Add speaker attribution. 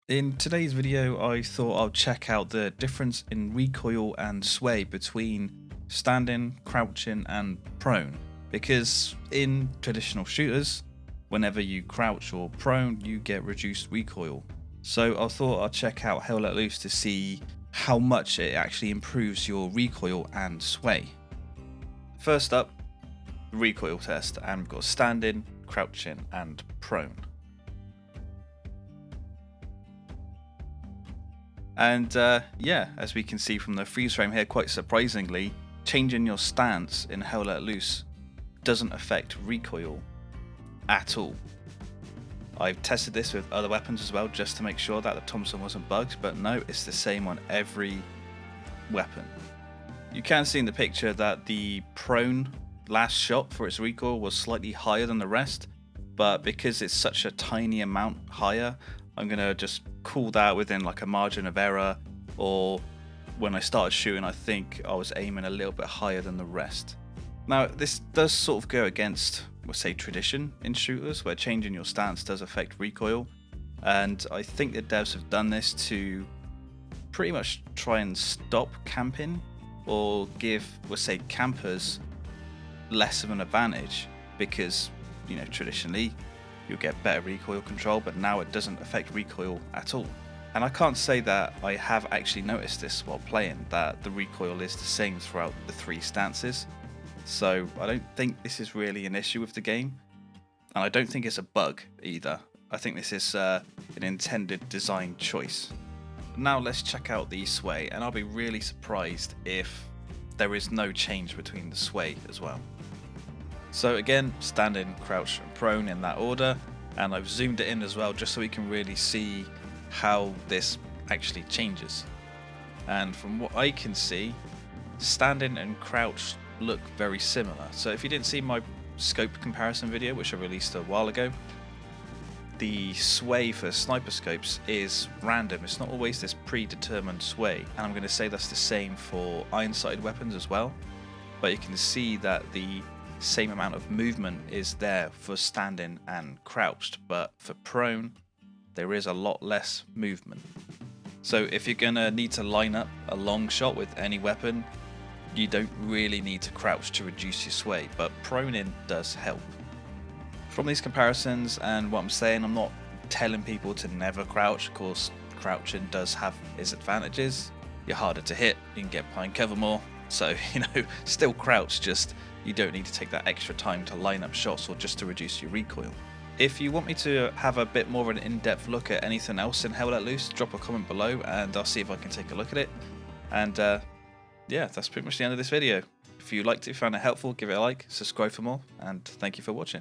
Speaker 1: In today's video, I thought I'll check out the difference in recoil and sway between standing, crouching, and prone. Because in traditional shooters, whenever you crouch or prone, you get reduced recoil. So I thought I'd check out Hell Let Loose to see how much it actually improves your recoil and sway. First up, recoil test, and we've got standing, crouching, and prone. And yeah, as we can see from the freeze frame here, quite surprisingly, changing your stance in Hell Let Loose doesn't affect recoil at all. I've tested this with other weapons as well just to make sure that the Thompson wasn't bugged, but no, it's the same on every weapon. You can see in the picture that the prone last shot for its recoil was slightly higher than the rest, but because it's such a tiny amount higher, I'm going to just call that within like a margin of error, or when I started shooting I think I was aiming a little bit higher than the rest. Now this does sort of go against, we'll say, tradition in shooters where changing your stance does affect recoil, and I think the devs have done this to pretty much try and stop camping or give, we'll say, campers less of an advantage, because traditionally you'll get better recoil control, but now it doesn't affect recoil at all. And I can't say that I have actually noticed this while playing, that the recoil is the same throughout the three stances. So I don't think this is really an issue with the game, and I don't think it's a bug either. I think this is an intended design choice. Now let's check out the sway, and I'll be really surprised if there is no change between the sway as well. So again, standing, crouch, and prone in that order, and I've zoomed it in as well just so we can really see how this actually changes. And from what I can see, standing and crouch look very similar. So if you didn't see my scope comparison video, which I released a while ago, the sway for sniper scopes is random. It's not always this predetermined sway, and I'm going to say that's the same for iron-sighted weapons as well. But you can see that the same amount of movement is there for standing and crouched, but for prone there is a lot less movement. So if you're gonna need to line up a long shot with any weapon, you don't really need to crouch to reduce your sway, but proning does help. From these comparisons and what I'm saying, I'm not telling people to never crouch. Of course, crouching does have its advantages. You're harder to hit, you can get behind cover more, so still crouch, just you don't need to take that extra time to line up shots or just to reduce your recoil. If you want me to have a bit more of an in-depth look at anything else in Hell Let Loose, drop a comment below and I'll see if I can take a look at it. And yeah, that's pretty much the end of this video. If you liked it, if you found it helpful, give it a like, subscribe for more, and thank you for watching.